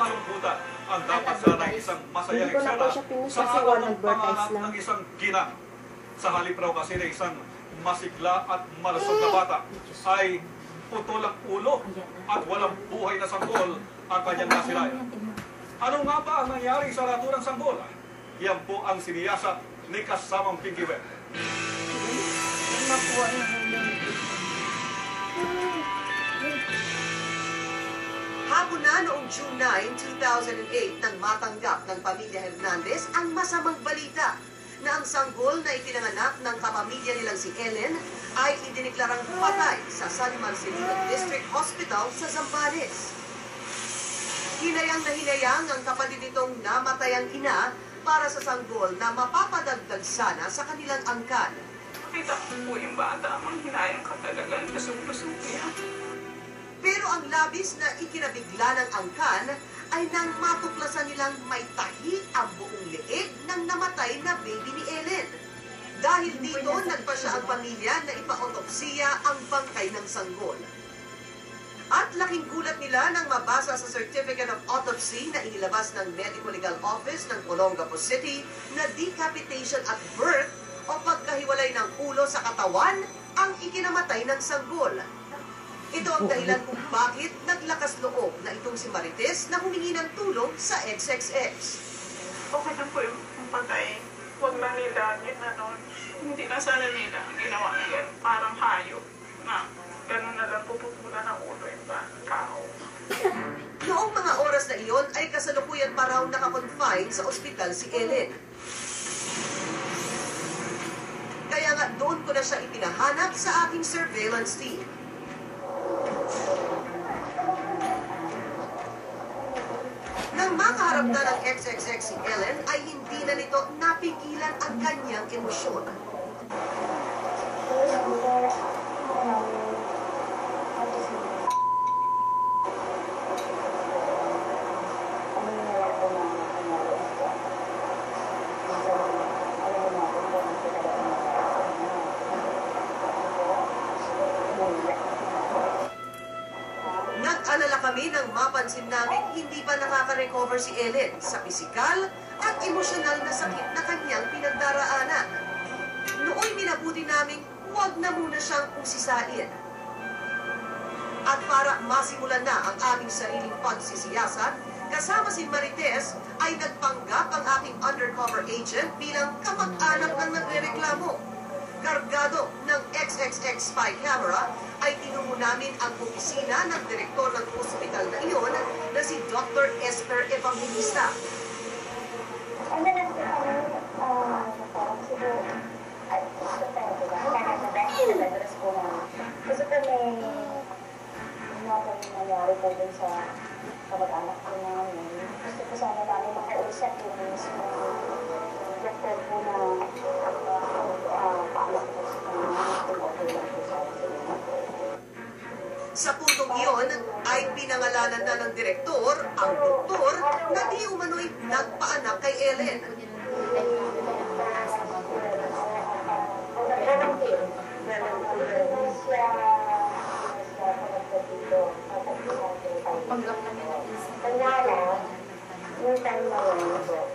kalungkutan ang dapat sana isang masayang eksena sa araw ng panganak ng isang ginang. Sa halip raw kasi na isang masigla at malusog na bata ay putol ang ulo at walang buhay na sanggol ang kanyang nasilayan. Ano nga ba ang nangyari sa naturang sanggol? Yan po ang siniyasat ni kasamang Pinky Web. Hapon na noong June 9, 2008 nang matanggap ng pamilya Hernandez ang masamang balita na ang sanggol na ipinanganak ng kapamilya nilang si Ellen ay idiniklarang patay sa San Marcelino District Hospital sa Zambales. Hinayang na hinayang ang kapatid nitong namatayang ina para sa sanggol na mapapadagdag sana sa kanilang angkan. Kita ko po yung bata, ang hinayang ka talaga, lusog-lusog niya. Pero ang labis na ikinabigla ng angkan ay nang matuklasan nilang may tahi ang buong leeg ng namatay na baby ni Ellen. Dahil dito, nagpasya ang pamilya na ipa-autopsiya ang bangkay ng sanggol. At laking gulat nila nang mabasa sa Certificate of Autopsy na inilabas ng Medical Legal Office ng Olongapo City na decapitation at birth o pagkahiwalay ng ulo sa katawan ang ikinamatay ng sanggol. Ito ang dahilan kung bakit naglakas loob na itong si Marites na humingi ng tulong sa XXX. Okay na po yung patay. Huwag na nila, hindi na sana nila ang ginawa nila. Parang hayop na gano'n na lang puputulan ng ulo yung tao. Noong mga oras na iyon ay kasalukuyan pa raw nakakonfine sa ospital si Ellen. Kaya nga doon ko na siya ipinahanap sa aking surveillance team. Nang makaharap na ng XXX si Ellen ay hindi na nito napigilan ang kanyang emosyon. Nag-alala kami nang mapansin namin hindi pa nakaka-recover si Ellen sa pisikal at emosyonal na sakit na kanyang pinagdaraanan. Nooy minabuti namin huwag na muna siyang usisain. At para masimulan na ang aming sariling pagsisiyasat, kasama si Marites ay nagpanggap ang aking undercover agent bilang kamag-anak ng nagrereklamo. Kargado ng XXX spy camera ay tinungo namin ang opisina ng direktor ng ospital na iyon na si Dr. Esther Evangelista. Kasi po may nangyari po dun sa kamag-anak ko namin. Gusto po sana namin makausap yung mismo doktor po na paanak po sa kanya kung okay lang po sa Sa puntong iyon ay pinangalanan na ng direktor ang doktor na di umano'y nagpaanak kay Ellen. Panggap namin natin sa kanyala, yung time na yun po,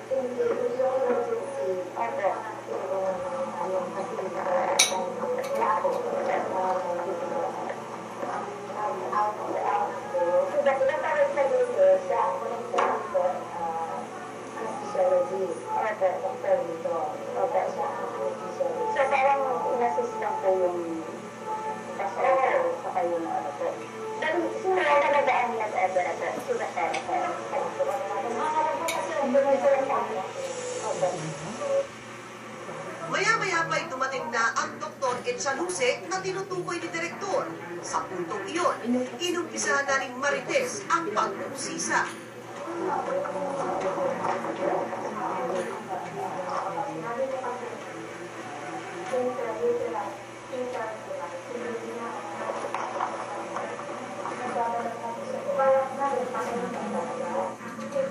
hindi yung emergency, opo, yung kasi ako, so bakit parang sa dito, sa ako ng po, anesthesiology, opo, doktor dito, opo, siya ang anesthesiology. So parang inassist lang po yung pasok, saka yung ano po. Dahil simula na nagaan nila sa Ebera po, sila para po. Maya-maya pa'y dumating na ang Dr. Etchaluse na tinutukoy ni Direktor. Sa puntong iyon, inumpisahan na ni Marites ang pag-uusisa.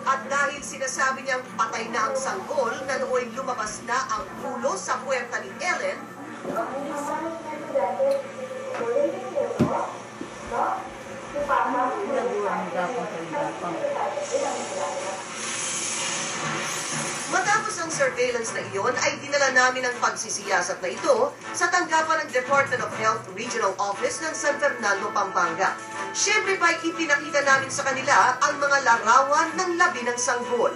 At dahil sinasabi niyang patay na ang sanggol na nooy lumabas na ang ulo sa puwerta ni Ellen, surveillance na iyon ay dinala namin ang pagsisiyasat na ito sa tanggapan ng Department of Health Regional Office ng San Fernando, Pampanga. Siyempre ba'y ipinakita namin sa kanila ang mga larawan ng labi ng sanggol.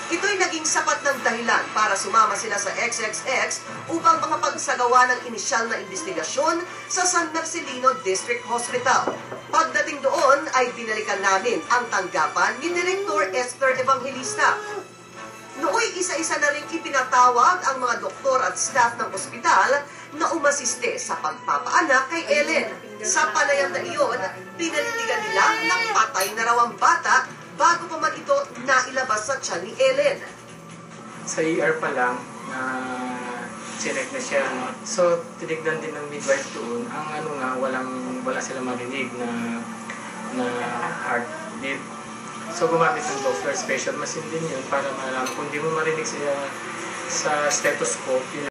Ito'y naging sapat ng dahilan para sumama sila sa XXX upang makapagsagawa ng inisyal na investigasyon sa San Marcelino District Hospital. Pagdating doon ay binalikan namin ang tanggapan ni Director Esther Evangelista. Nooy isa-isa na rin ipinatawag ang mga doktor at staff ng ospital na umasiste sa pagpapaanak kay Ellen. Sa panayam na iyon, pinanindigan nila ng patay na raw ang bata bago pa man ito nailabas sa tiyan ni Ellen. Sa ER pa lang, chinek na siya. No? So, tinignan din ng midwife doon. Ang ano nga, wala sila marinig na heartbeat. So, gumamit ng Doppler special machine din yun para malaman. Kung di mo marinig siya sa stethoscope, yun